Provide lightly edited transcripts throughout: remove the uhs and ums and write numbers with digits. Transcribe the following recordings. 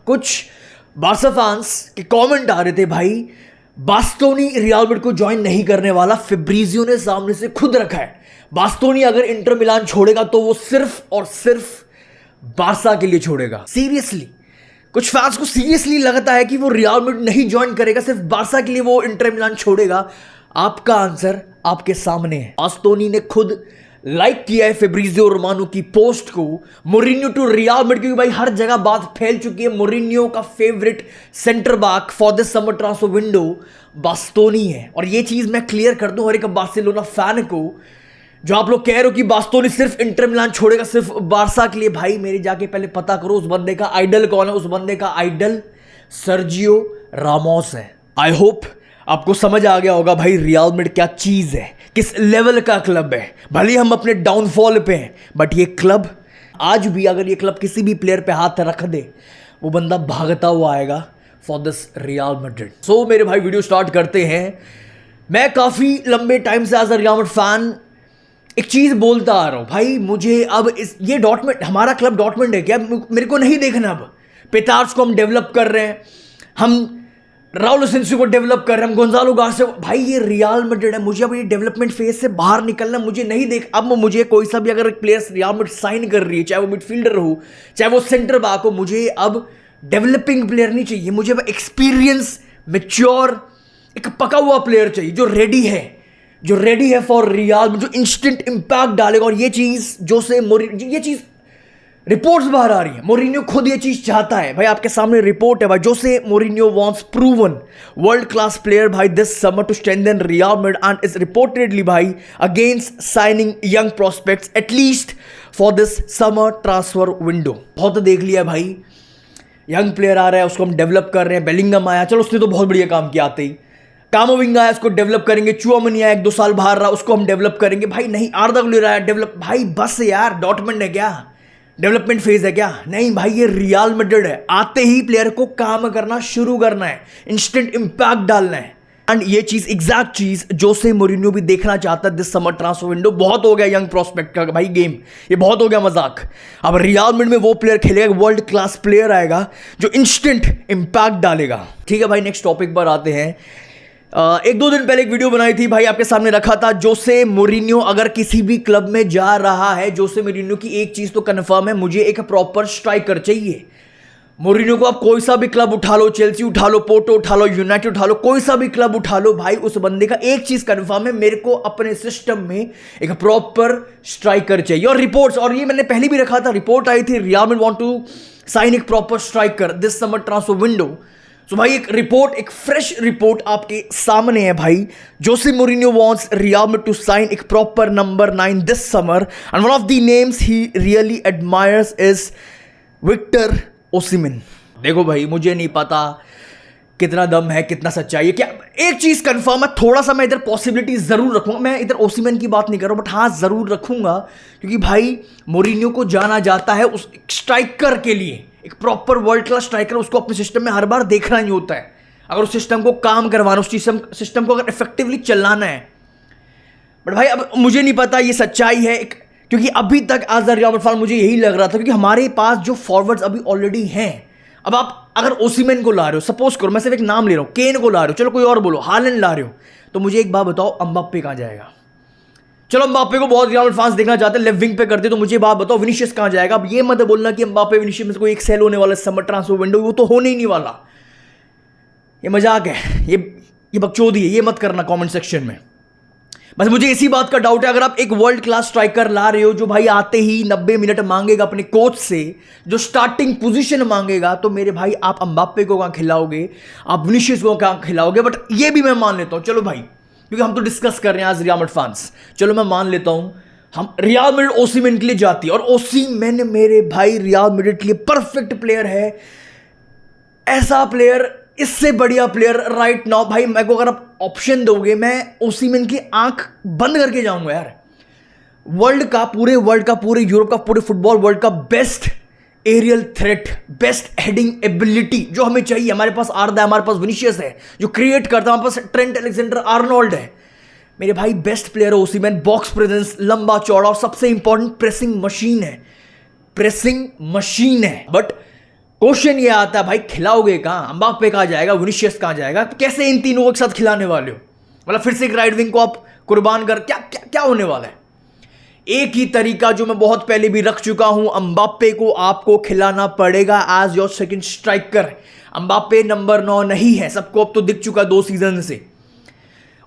कुछ Barca fans के comment आ रहे थे, भाई बास्तोनी रियल मैड्रिड को ज्वाइन नहीं करने वाला, फेब्रिजियो ने सामने से खुद रखा है। बास्तोनी अगर इंटर मिलान छोड़ेगा तो वो सिर्फ और सिर्फ बार्सा के लिए छोड़ेगा। सीरियसली कुछ फैंस को सीरियसली लगता है कि वो रियल मैड्रिड नहीं ज्वाइन करेगा, सिर्फ बार्सा के लिए वो इंटर मिलान छोड़ेगा। आपका आंसर आपके सामने है। बास्तोनी ने खुद लाइक किया है फेब्रिजियो रोमानो की पोस्ट को, मोरिन्यो टू रियल मैड्रिड, क्योंकि भाई हर जगह बात फैल चुकी है। मोरिन्यो का favourite centre back for this summer transfer window Bastoni है। और ये चीज मैं क्लियर कर दूं हर एक बार्सिलोना फैन को, जो आप लोग कह रहे हो कि बास्तोनी सिर्फ इंटर मिलान छोड़ेगा सिर्फ बार्सा के लिए, भाई मेरे जाके पहले पता करो उस बंदे का आइडल कौन है। उस बंदे का आइडल सर्जियो रामोस है। आई होप आपको समझ आ गया होगा भाई रियल मैड्रिड क्या चीज है, किस लेवल का क्लब है। भले हम अपने डाउनफॉल पे हैं, बट ये क्लब आज भी, अगर ये क्लब किसी भी प्लेयर पे हाथ रख दे, वो बंदा भागता हुआ आएगा फॉर दिस रियल मैड्रिड। सो मेरे भाई वीडियो स्टार्ट करते हैं। मैं काफी लंबे टाइम से as a Real Madrid fan एक चीज बोलता आ रहा हूं, भाई मुझे अब ये डॉटमेंट, हमारा क्लब डॉटमेंट है क्या, मेरे को नहीं देखना। अब पेटार्स को हम डेवलप कर रहे हैं, हम राउल एसेंसियो को डेवलप कर रहे हैं, हम गोंजालो गार्सिया, भाई ये रियल मैड्रिड है। मुझे अब ये डेवलपमेंट फेज से बाहर निकलना, मुझे नहीं देख। अब मुझे कोई सा भी अगर प्लेयर्स रियल मैड्रिड साइन कर रही है, चाहे वो मिडफील्डर हो चाहे वो सेंटर बैक हो, मुझे अब डेवलपिंग प्लेयर नहीं चाहिए। मुझे अब एक्सपीरियंस, मैच्योर, एक पका हुआ प्लेयर चाहिए जो रेडी है फॉर रियल, जो इंस्टेंट इंपैक्ट डालेगा। और ये चीज जोसे मोरिन्यो, ये चीज रिपोर्ट्स बाहर आ रही है, मोरिन्यो खुद ये चीज चाहता है। भाई आपके सामने रिपोर्ट है भाई, Jose Mourinho wants proven world class player भाई this summer to strengthen Real Madrid and is reportedly भाई against signing young prospects at least for this summer transfer window. बहुत देख लिया भाई, यंग प्लेयर आ रहा है, उसको हम डेवलप कर रहे हैं। बेलिंगम आया, चलो उसने तो बहुत बढ़िया काम किया आते ही। कामोविंगा आया, उसको डेवलप करेंगे। चुआमनी आया, 1-2 साल बाहर रहा, उसको हम डेवलप करेंगे। भाई नहीं, आर्दा गुलेर आया, डेवलप। भाई बस यार, डॉटमेंट है क्या, डेवलपमेंट फेज है क्या? नहीं भाई, ये रियल मैड्रिड है। आते ही प्लेयर को काम करना शुरू करना है, इंस्टेंट इंपैक्ट डालना है। एंड ये चीज, एग्जैक्ट चीज जोसे मोरिन्यो भी देखना चाहता है दिस समर ट्रांसफर विंडो। बहुत हो गया यंग प्रोस्पेक्ट का भाई गेम, ये बहुत हो गया मजाक। अब रियल मैड्रिड में वो प्लेयर खेलेगा, वर्ल्ड क्लास प्लेयर आएगा जो इंस्टेंट इंपैक्ट डालेगा। ठीक है भाई, नेक्स्ट टॉपिक पर आते हैं। 1-2 दिन पहले एक वीडियो बनाई थी भाई, आपके सामने रखा था। जोसे मोरिन्यो अगर किसी भी क्लब में जा रहा है, जोसे मोरिन्यो की एक चीज तो कंफर्म है, मुझे एक प्रॉपर स्ट्राइकर चाहिए। मोरिन्यो को आप कोई सा भी क्लब उठा लो, चेल्सी उठा लो, पोर्टो उठा लो, यूनाइटेड उठा लो, कोई सा भी क्लब उठा लो, भाई उस बंदे का एक चीज कंफर्म है, मेरे को अपने सिस्टम में एक प्रॉपर स्ट्राइकर चाहिए। और रिपोर्ट्स, और ये मैंने पहले भी रखा था, रिपोर्ट आई थी Real Madrid want to sign एक proper striker this summer transfer window. So भाई एक रिपोर्ट, एक फ्रेश रिपोर्ट आपके सामने है भाई। Jose Mourinho wants Real Madrid to sign एक proper number 9 this summer and one of the names he really admires is Victor Osimhen. देखो भाई, मुझे नहीं पता कितना दम है, कितना सच्चाई है। क्या एक चीज कंफर्म है, थोड़ा सा मैं इधर पॉसिबिलिटी जरूर रखूंगा। मैं इधर ओसिमेन की बात नहीं कर रहा हूं, बट हाँ जरूर रखूंगा, क्योंकि भाई मोरिन्यो को जाना जाता है उस स्ट्राइकर के लिए, एक प्रॉपर वर्ल्ड क्लास स्ट्राइकर। उसको अपने सिस्टम में हर बार देखना नहीं होता है, अगर उस सिस्टम को काम करवाना, उस सिस्टम को अगर इफेक्टिवली चलाना है। बट भाई अब मुझे नहीं पता ये सच्चाई है, क्योंकि अभी तक as a Real Madrid fan मुझे यही लग रहा था, क्योंकि हमारे पास जो फॉरवर्ड्स अभी ऑलरेडी हैं। अब आप अगर ओसिमेन को ला रहे हो, सपोज करो मैं सिर्फ एक नाम ले रहा हूं, केन को ला रहे हो, चलो कोई और बोलो, हालैंड ला रहे हो, तो मुझे एक बात बताओ, एम्बाप्पे कहां जाएगा? चलो एम्बाप्पे को बहुत रियल मैड्रिड फैंस देखना चाहते हैं, लेफ्ट विंग पे करते, तो मुझे बात बताओ विनीशियस कहां जाएगा? अब ये मत बोलना कि एम्बाप्पे विनीशियस में से कोई एक सेल होने वाला समर ट्रांसफर विंडो, वो तो होने ही नहीं वाला। ये मजाक है, ये बकचोदी है, ये मत करना कमेंट सेक्शन में। बस मुझे इसी बात का डाउट है, अगर आप एक वर्ल्ड क्लास स्ट्राइकर ला रहे हो जो भाई आते ही 90 मिनट मांगेगा अपने कोच से, जो स्टार्टिंग पोजीशन मांगेगा, तो मेरे भाई आप एम्बाप्पे को कहां खिलाओगे, आप विनीशियस को कहां खिलाओगे? बट ये भी मैं मान लेता हूं, चलो भाई, क्योंकि हम तो डिस्कस कर रहे हैं आज रियल मैड्रिड फैंस, चलो मैं मान लेता हूं हम रियल मैड्रिड ओसिमेन के लिए जाती है, और ओसिमेन मेरे भाई रियल मैड्रिड के लिए परफेक्ट प्लेयर है। ऐसा प्लेयर, इससे बढ़िया प्लेयर राइट नाउ भाई, मेरे को अगर आप ऑप्शन दोगे, मैं ओसिमेन की आंख बंद करके जाऊंगा यार। वर्ल्ड का, पूरे वर्ल्ड का, पूरे यूरोप का, पूरे फुटबॉल वर्ल्ड का best aerial threat, best heading ability जो हमें चाहिए। हमारे पास आर्दा है, हमारे पास विनीशियस है जो क्रिएट करता है, हमारे पास ट्रेंट अलेक्जेंडर आर्नोल्ड है। मेरे भाई बेस्ट प्लेयर है ओसिमेन, बॉक्स प्रेजेंस, लंबा चौड़ा, और सबसे इंपॉर्टेंट प्रेसिंग मशीन है, प्रेसिंग मशीन है। बट क्वेश्चन ये आता है भाई खिलाओगे कहाँ? एम्बाप्पे कहाँ जाएगा, विनीशियस कहाँ जाएगा? कैसे इन तीनों को एक साथ खिलाने वाले हो? मतलब फिर से एक राइट विंग को आप कुर्बान कर, क्या क्या क्या होने वाला है? एक ही तरीका जो मैं बहुत पहले भी रख चुका हूं, एम्बाप्पे को आपको खिलाना पड़ेगा as your second striker. Mbappe number 9 नहीं है, सबको अब तो दिख चुका 2 सीजन से।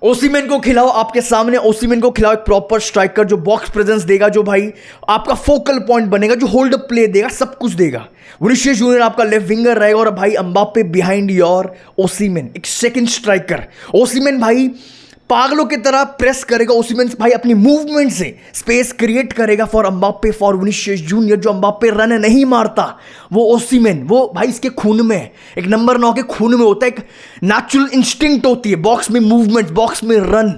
ओसिमेन को खिलाओ, आपके सामने ओसिमेन को खिलाओ, एक प्रॉपर स्ट्राइकर जो बॉक्स प्रेजेंस देगा, जो भाई आपका फोकल पॉइंट बनेगा, जो होल्ड अप प्ले देगा, सब कुछ देगा। विनीशियस जूनियर आपका लेफ्ट विंगर रहेगा और भाई एम्बाप्पे बिहाइंड योर ओसिमेन, एक सेकंड स्ट्राइकर। ओसिमेन भाई पागलों की तरह प्रेस करेगा, ओसिमेन भाई अपनी मूवमेंट से स्पेस क्रिएट करेगा for Mbappe, for Vinicius junior. जो एम्बाप्पे रन नहीं मारता वो ओसिमेन, वो भाई इसके खून में है, एक नंबर 9 के खून में होता है, एक नेचुरल इंस्टिंक्ट होती है बॉक्स में मूवमेंट, बॉक्स में रन,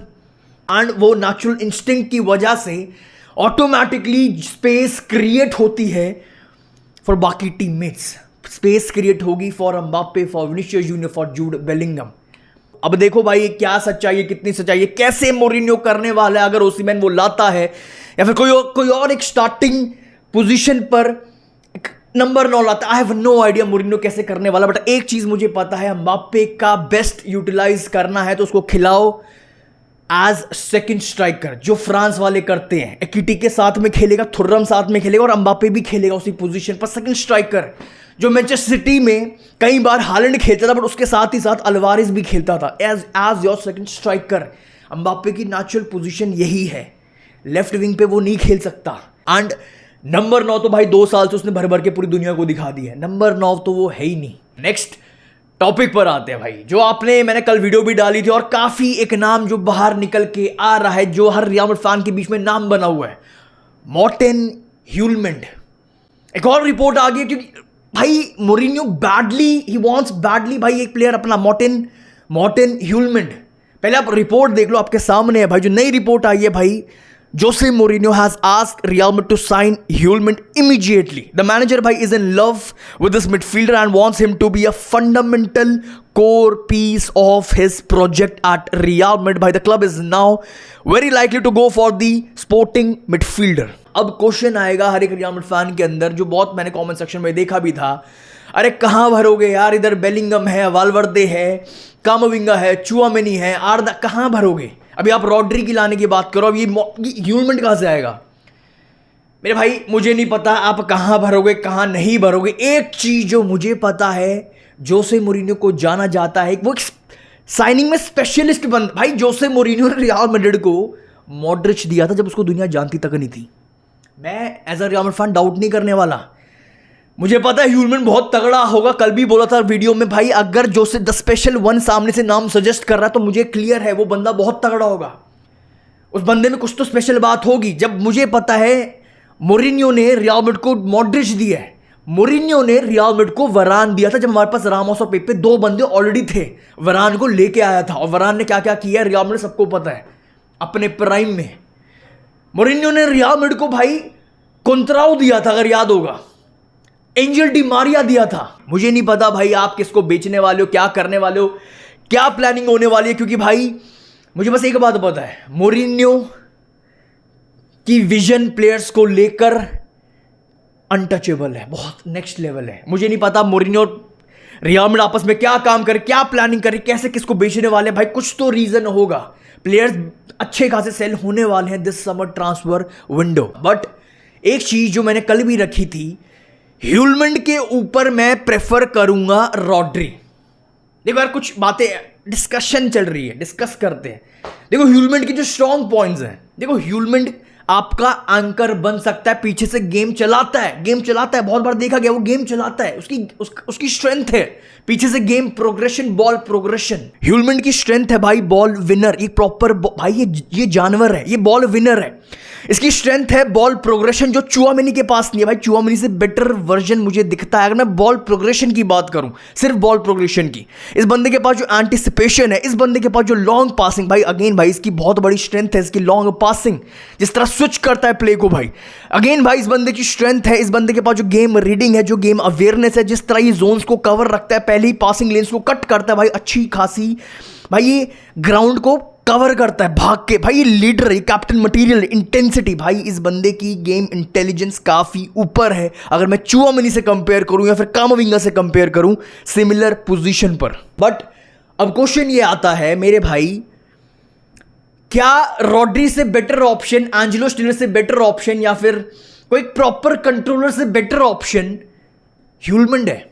एंड वो नेचुरल इंस्टिंक्ट की वजह से ऑटोमेटिकली स्पेस क्रिएट होती है फॉर बाकी टीममेट्स। स्पेस क्रिएट होगी for Mbappe, for Vinicius junior, for Jude Bellingham. अब देखो भाई क्या सच्चाई है, कितनी सच्चाई है, कैसे मोरिन्यो करने वाला है अगर ओसिमेन वो लाता है, या फिर कोई और एक स्टार्टिंग पोजीशन पर नंबर 9 लाता है। आई हैव नो आइडिया मोरिन्यो कैसे करने वाला, बट एक चीज मुझे पता है, एम्बाप्पे का बेस्ट यूटिलाइज करना है तो उसको खिलाओ एज सेकंड स्ट्राइकर, जो फ्रांस वाले करते हैं। एकिटी के साथ में खेलेगा, थुर्रम साथ में खेलेगा और एम्बाप्पे भी खेलेगा उसी पोजीशन पर, सेकंड स्ट्राइकर। जो मैनचेस्टर सिटी में कई बार हालैंड खेलता था, बट उसके साथ ही साथ अल्वारेज भी खेलता था as your second striker. Mbappe की नेचुरल पोजीशन यही है, लेफ्ट विंग पे वो नहीं खेल सकता। एंड नंबर 9 तो भाई 2 साल से उसने भर भर के पूरी दुनिया को दिखा दिया है, नंबर 9 तो वो है ही नहीं। नेक्स्ट टॉपिक पर आते हैं भाई, जो मैंने कल वीडियो भी डाली थी और काफी एक नाम जो बाहर निकल के आ रहा है, जो हर रियल मैड्रिड फैन के बीच में नाम बना हुआ है, मॉर्टेन ह्यूलमैंड। एक और रिपोर्ट आ गई क्योंकि भाई मोरिन्यो ही वांट्स बैडली भाई एक प्लेयर अपना मॉर्टेन ह्यूलमैंड। पहले आप रिपोर्ट देख लो, आपके सामने है भाई, जो नई रिपोर्ट आई है भाई, Jose Mourinho has asked Real Madrid to sign Hjulmand immediately. The manager bhai is in love with this midfielder and wants him to be a fundamental core piece of his project at Real Madrid. Bhai, the club is now very likely to go for the sporting midfielder. अब question आएगा हर एक real Madrid fan के अंदर, जो बहुत मैंने comment section में देखा भी था, अरे कहाँ भरोगे यार, इधर बेलिंगम है, वाल्वर्दे है, कामाविंगा है, चुआमेनी है, आर्दा, कहाँ भरोगे? अभी आप रॉड्री की लाने की बात करो, अब ये ह्यूलमैंड कहाँ से आएगा? मेरे भाई मुझे नहीं पता आप कहाँ भरोगे, कहाँ नहीं भरोगे। एक चीज जो मुझे पता है, जोसे मोरिन्यो को जाना जाता है, वो साइनिंग में स्पेशलिस्ट बंद। भाई जोसे मोरिन्यो ने रियल मैड्रिड को मॉड्रिच दिया था जब उसको दुनिया जानती तक नहीं थी। मैं as a Real Madrid fan doubt नहीं करने वाला, मुझे पता है ह्यूलमैंड बहुत तगड़ा होगा। कल भी बोला था वीडियो में भाई, अगर जोसे द स्पेशल वन सामने से नाम सजेस्ट कर रहा है तो मुझे क्लियर है वो बंदा बहुत तगड़ा होगा, उस बंदे में कुछ तो स्पेशल बात होगी। जब मुझे पता है मोरिन्यो ने रियल मैड्रिड को मॉड्रिच दिया है, मोरिन्यो ने रियल मैड्रिड को वरान दिया था जब हमारे पास रामोस और पेपे 2 बंदे ऑलरेडी थे, वरान को लेके आया था। और वरान ने क्या क्या किया रियल मैड्रिड सबको पता है, अपने प्राइम में। मोरिन्यो ने रियल मैड्रिड को भाई कुंतराव दिया था, अगर याद होगा, एंजल डी मारिया दिया था। मुझे नहीं पता भाई आप किसको बेचने वाले हो, क्या करने वाले हो, क्या प्लानिंग होने वाली है, क्योंकि भाई मुझे बस एक बात पता है, मोरिन्यो की विजन प्लेयर्स को लेकर अनटचेबल है, बहुत नेक्स्ट लेवल है। मुझे नहीं पता मोरिन्यो रियल मैड्रिड आपस में क्या काम करे, क्या प्लानिंग करे, कैसे किसको बेचने वाले हैं। भाई कुछ तो रीजन होगा, प्लेयर्स अच्छे खासे सेल होने वाले हैं this summer transfer window. But एक चीज जो मैंने कल भी रखी थी, ह्यूलमैंड के ऊपर मैं प्रेफर करूंगा रॉड्री। देखो यार कुछ बातें डिस्कशन चल रही है, डिस्कस करते हैं। देखो ह्यूलमैंड के जो स्ट्रॉन्ग पॉइंट्स हैं, देखो ह्यूलमैंड आपका एंकर बन सकता है, पीछे से गेम चलाता है, बहुत बार देखा गया वो गेम चलाता है, उसकी स्ट्रेंथ है पीछे से गेम प्रोग्रेशन, बॉल प्रोग्रेशन। ह्यूलमैंड की स्ट्रेंथ है भाई बॉल विनर, ये प्रॉपर भाई ये जानवर है, ये बॉल विनर है। इसकी स्ट्रेंथ है बॉल प्रोग्रेशन, जो चुआमेनी के पास नहीं है। भाई चुआमेनी से बेटर वर्जन मुझे दिखता है अगर मैं बॉल प्रोग्रेशन की बात करूं, सिर्फ बॉल प्रोग्रेशन की। इस बंदे के पास जो एंटिसिपेशन है, इस बंदे के पास जो लॉन्ग पासिंग, भाई अगेन भाई इसकी बहुत बड़ी स्ट्रेंथ है, इसकी लॉन्ग पासिंग, जिस तरह स्विच करता है प्ले को भाई। अगेन भाई इस बंदे की स्ट्रेंथ है, इस बंदे के पास जो गेम रीडिंग है, जो गेम अवेयरनेस है, जिस तरह ये जोन्स को कवर रखता है, पहले ही पासिंग लेन्स को कट करता है भाई अच्छी खासी। भाई ये ग्राउंड को कवर करता है भाग के। भाई ये लीडर है, कैप्टन मटेरियल, इंटेंसिटी, भाई इस बंदे की गेम इंटेलिजेंस काफी ऊपर है अगर मैं चुआमेनी से कंपेयर करूं या फिर कामाविंगा से कंपेयर करूं सिमिलर पोजीशन पर। बट अब क्वेश्चन ये आता है मेरे भाई, क्या रॉड्री से बेटर ऑप्शन, एंजेलो स्टिलर से बेटर ऑप्शन या फिर कोई प्रॉपर कंट्रोलर से बेटर ऑप्शन ह्यूलमंड है?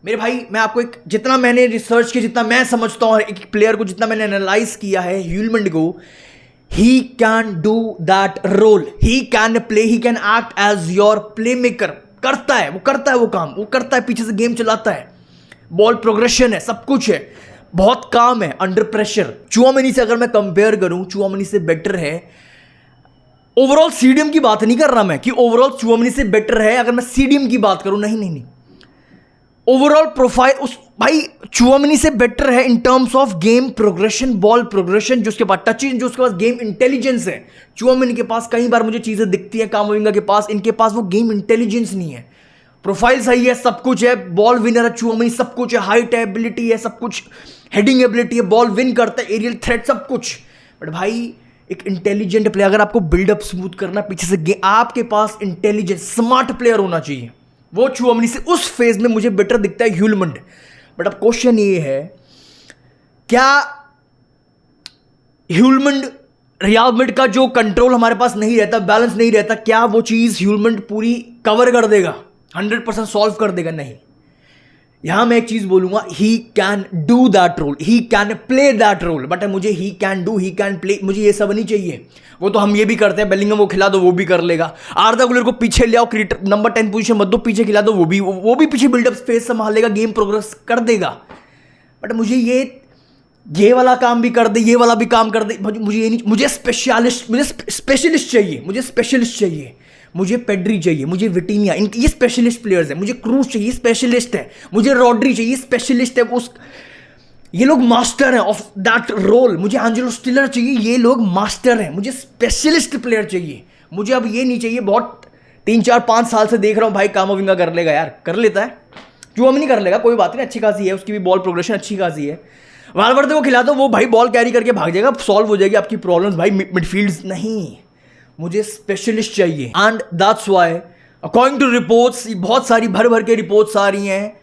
मेरे भाई मैं आपको एक, जितना मैंने रिसर्च किया, जितना मैं समझता हूं एक प्लेयर को, जितना मैंने एनालाइज किया है ह्यूलमंड को, he can do that role, he can play, he can act as your playmaker. करता है वो काम, वो करता है, पीछे से गेम चलाता है, बॉल प्रोग्रेशन है, सब कुछ है, बहुत काम है अंडर प्रेशर। चुआमेनी से अगर मैं कंपेयर करूं, चुआमेनी से बेटर है ओवरऑल। सीडीएम की बात नहीं कर रहा मैं कि ओवरऑल चुआमेनी से बेटर है अगर मैं सीडीएम की बात करूं, नहीं, ओवरऑल प्रोफाइल उस भाई चुआमेनी से बेटर है in terms of game progression, ball progression, जो उसके पास टचिंग, जो उसके पास गेम इंटेलिजेंस है। चुआमेनी के पास कई बार मुझे चीजें दिखती है, कामाविंगा के पास, इनके पास वो गेम इंटेलिजेंस नहीं है। प्रोफाइल सही है, सब कुछ है, बॉल विनर है चुआमेनी, सब कुछ है, हाइट एबिलिटी है, सब कुछ, हेडिंग एबिलिटी है, बॉल विन करता है, एरियल थ्रेट, सब कुछ। बट भाई एक इंटेलिजेंट प्लेयर, अगर आपको बिल्डअप स्मूथ करना पीछे से, आपके पास इंटेलिजेंट स्मार्ट प्लेयर होना चाहिए, वो चुआमेनी से उस फेज में मुझे बेटर दिखता है ह्यूलमंड। बट अब क्वेश्चन ये है, क्या ह्यूलमंड, रियाल का जो कंट्रोल हमारे पास नहीं रहता, बैलेंस नहीं रहता, क्या वो चीज ह्यूलमंड पूरी कवर कर देगा, 100% सॉल्व कर देगा? नहीं। यहां मैं एक चीज बोलूंगा, he can do that role, he can play that role, but मुझे he can do, he can play, मुझे ये सब नहीं चाहिए। वो तो हम ये भी करते हैं, बेलिंगम वो खिला दो वो भी कर लेगा, आर्दा गुलर को पीछे ले आओ, क्रिएटर नंबर 10 पोजीशन मत दो, पीछे खिला दो, वो भी पीछे बिल्डअप स्पेस संभाल लेगा, गेम प्रोग्रेस कर देगा। बट मुझे ये वाला काम भी कर दे, ये वाला भी काम कर दे, मुझे ये नहीं, मुझे स्पेशलिस्ट चाहिए, मुझे पेड्री चाहिए, मुझे विटीनिया, ये स्पेशलिस्ट प्लेयर्स हैं, मुझे क्रूज चाहिए, स्पेशलिस्ट है, मुझे रॉड्री चाहिए, स्पेशलिस्ट है, ये लोग मास्टर हैं ऑफ दैट रोल, मुझे एंजेलो स्टिलर चाहिए, ये लोग मास्टर हैं, मुझे स्पेशलिस्ट प्लेयर चाहिए। मुझे अब ये नहीं चाहिए, बहुत 3-4-5 साल से देख रहा हूं भाई कामाविंगा कर लेगा, यार कर लेता है, चुआमेनी कर लेगा, कोई बात नहीं, अच्छी खासी है, उसकी भी बॉल प्रोग्रेशन अच्छी खासी है, वालवर्दे को खिला दो, वो भाई बॉल कैरी करके भाग जाएगा, सॉल्व हो जाएगी आपकी प्रॉब्लम्स। भाई मिडफील्ड नहीं, मुझे स्पेशलिस्ट चाहिए। And that's why according to reports, बहुत सारी भर के रिपोर्ट्स आ रही हैं,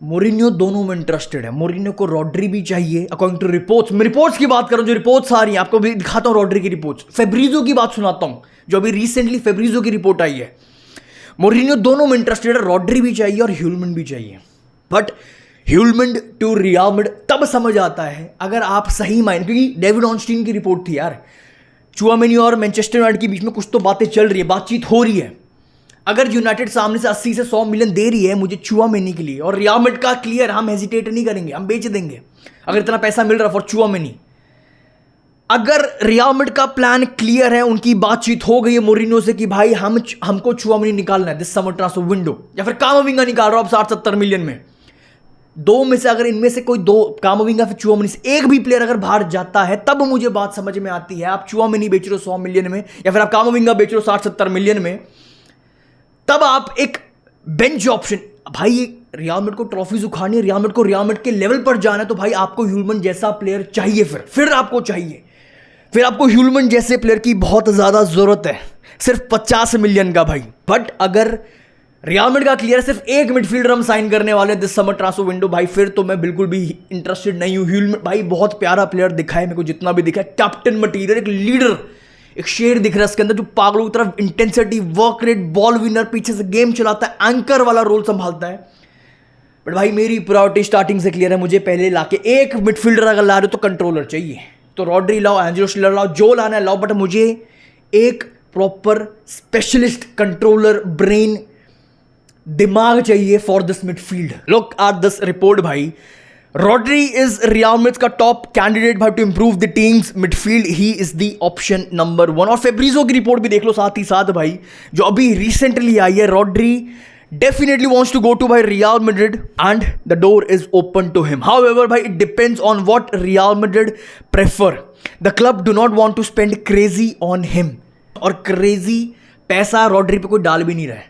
मोरिन्यो दोनों में इंटरेस्टेड है। मोरिन्यो को रॉड्री भी चाहिए अकॉर्डिंग टू रिपोर्ट्स, मैं रिपोर्ट्स की बात कर रहा हूं, जो रिपोर्ट्स आ रही हैं, आपको भी दिखाता हूं रॉड्री की रिपोर्ट्स, फेब्रिजो की बात सुनाता हूं, जो अभी रिसेंटली फेब्रिजो की रिपोर्ट आई है। मोरिन्यो दोनों में इंटरेस्टेड है, रॉड्री भी चाहिए और ह्यूलमंड भी चाहिए। बट ह्यूलमंड टू रियाल मैड्रिड तब समझ आता है अगर आप सही माइंड, क्योंकि डेविड ऑनस्टीन की रिपोर्ट थी यार, चुआमेनी और मैनचेस्टर यूनाइटेड के बीच में कुछ तो बातें चल रही है, बातचीत हो रही है। अगर यूनाइटेड सामने से 80 से 100 मिलियन दे रही है मुझे चुआमेनी के लिए, और रियाल मैड्रिड का क्लियर, हम हेजिटेट नहीं करेंगे, हम बेच देंगे अगर इतना पैसा मिल रहा फॉर चुआमेनी। अगर रियाल मैड्रिड का प्लान क्लियर है, उनकी बातचीत हो गई है मोरिन्यो से कि भाई हमको चुआमेनी निकालना है दिस समर ट्रांसफर विंडो, या फिर कामाविंगा निकाल रहा हो 60-70 मिलियन में, दो में से अगर इनमें से कोई दो, कामाविंगा फिर चुआमेनी से एक भी प्लेयर अगर बाहर जाता है, तब मुझे बात समझ में आती है। आप चुआमेनी बेच रहे हो 100 मिलियन में, या फिर आप कामाविंगा बेच रहे हो 60-70 मिलियन में, तब आप एक बेंच ऑप्शन, भाई रियाल मैड्रिड को ट्रॉफीज उखाड़नी है, रियाल मैड्रिड के लेवल पर जाना है, तो भाई आपको ह्यूलमंड जैसा प्लेयर चाहिए, फिर आपको ह्यूलमंड जैसे प्लेयर की बहुत ज्यादा जरूरत है, सिर्फ 50 मिलियन का भाई। बट अगर रियाल मैड्रिड का क्लियर सिर्फ एक मिडफील्डर हम साइन करने वाले दिस समर ट्रांसफर विंडो, भाई फिर तो मैं बिल्कुल भी इंटरेस्टेड नहीं हूं। ह्यूलमंड भाई बहुत प्यारा प्लेयर दिखा है मेरे को, जितना भी दिखा है, कैप्टन मटीरियल, एक लीडर, एक शेर दिख रहा है इसके अंदर, जो पागलों की तरफ intensity, work rate, ball winner, पीछे से गेम चलाता है, एंकर वाला रोल संभालता है। बट भाई मेरी प्रायोरिटी स्टार्टिंग से क्लियर है, मुझे पहले लाके एक मिडफील्डर अगर ला रहे हो तो कंट्रोलर चाहिए, तो रॉड्री लाओ, एंजेलो स्टिलर लाओ, जो लाना है लाओ, बट मुझे एक प्रॉपर स्पेशलिस्ट कंट्रोलर ब्रेन दिमाग चाहिए for this midfield. Look at this report भाई, रॉड्री इज रियाल मैड्रिड का टॉप कैंडिडेट भाई to improve the team's midfield, he is the option number 1। और फेब्रिजो की रिपोर्ट भी देख लो साथ ही साथ भाई, जो अभी रिसेंटली आई है, Rodri definitely wants to go to by Real Madrid and the door is open to him. However, bhai, it depends on what Real Madrid prefer. The club do not want to spend crazy on him. और crazy पैसा Rodri पे कोई डाल भी नहीं रहा है।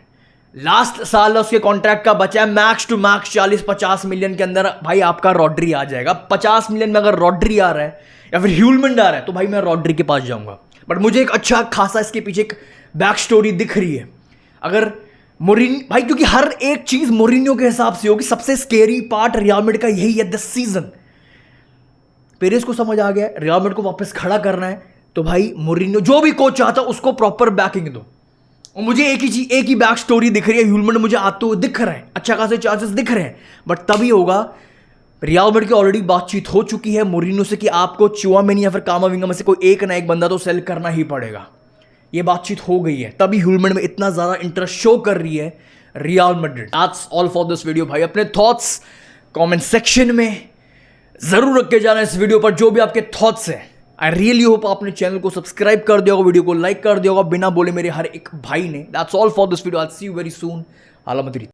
Last साल उसके कॉन्ट्रैक्ट का बचा है मैक्स टू मैक्स 40-50 मिलियन के अंदर भाई आपका रॉड्री आ जाएगा। 50 मिलियन में अगर रॉड्री आ रहा है या फिर ह्यूलमंड आ रहा है तो भाई मैं रॉड्री के पास जाऊंगा। बट मुझे एक अच्छा खासा इसके पीछे एक बैक स्टोरी दिख रही है। अगर मोरिन भाई, क्योंकि हर एक चीज मोरिन्यो के हिसाब से होगी। सबसे स्केरी पार्ट रियल मैड्रिड का यही है दिस सीजन। पेरेस को समझ आ गया रियल मैड्रिड को वापस खड़ा करना है, तो भाई मोरिन्यो जो भी कोच चाहता उसको प्रॉपर बैकिंग दो। और मुझे एक ही बैक स्टोरी दिख रही है। ह्यूलमंड मुझे आते हुए दिख रहे हैं, अच्छा खासे चांसेस दिख रहे हैं, बट तभी होगा रियल मैड्रिड की ऑलरेडी बातचीत हो चुकी है मोरिन्यो से कि आपको चुआमेनी या फिर कामाविंगा में से कोई एक ना एक बंदा तो सेल करना ही पड़ेगा। ये बातचीत हो गई है, तभी ह्यूलमंड में इतना ज्यादा इंटरेस्ट शो कर रही है real Madrid. That's all for this video भाई। अपने थॉट्स कमेंट सेक्शन में जरूर रख के जाना इस वीडियो पर, जो भी आपके थॉट्स हैं। आई रियली होप आपने चैनल को सब्सक्राइब कर दिया होगा, वीडियो को लाइक कर दिया होगा बिना बोले मेरे हर एक भाई ने। That's all for this video. I see you very soon. आला मदरी।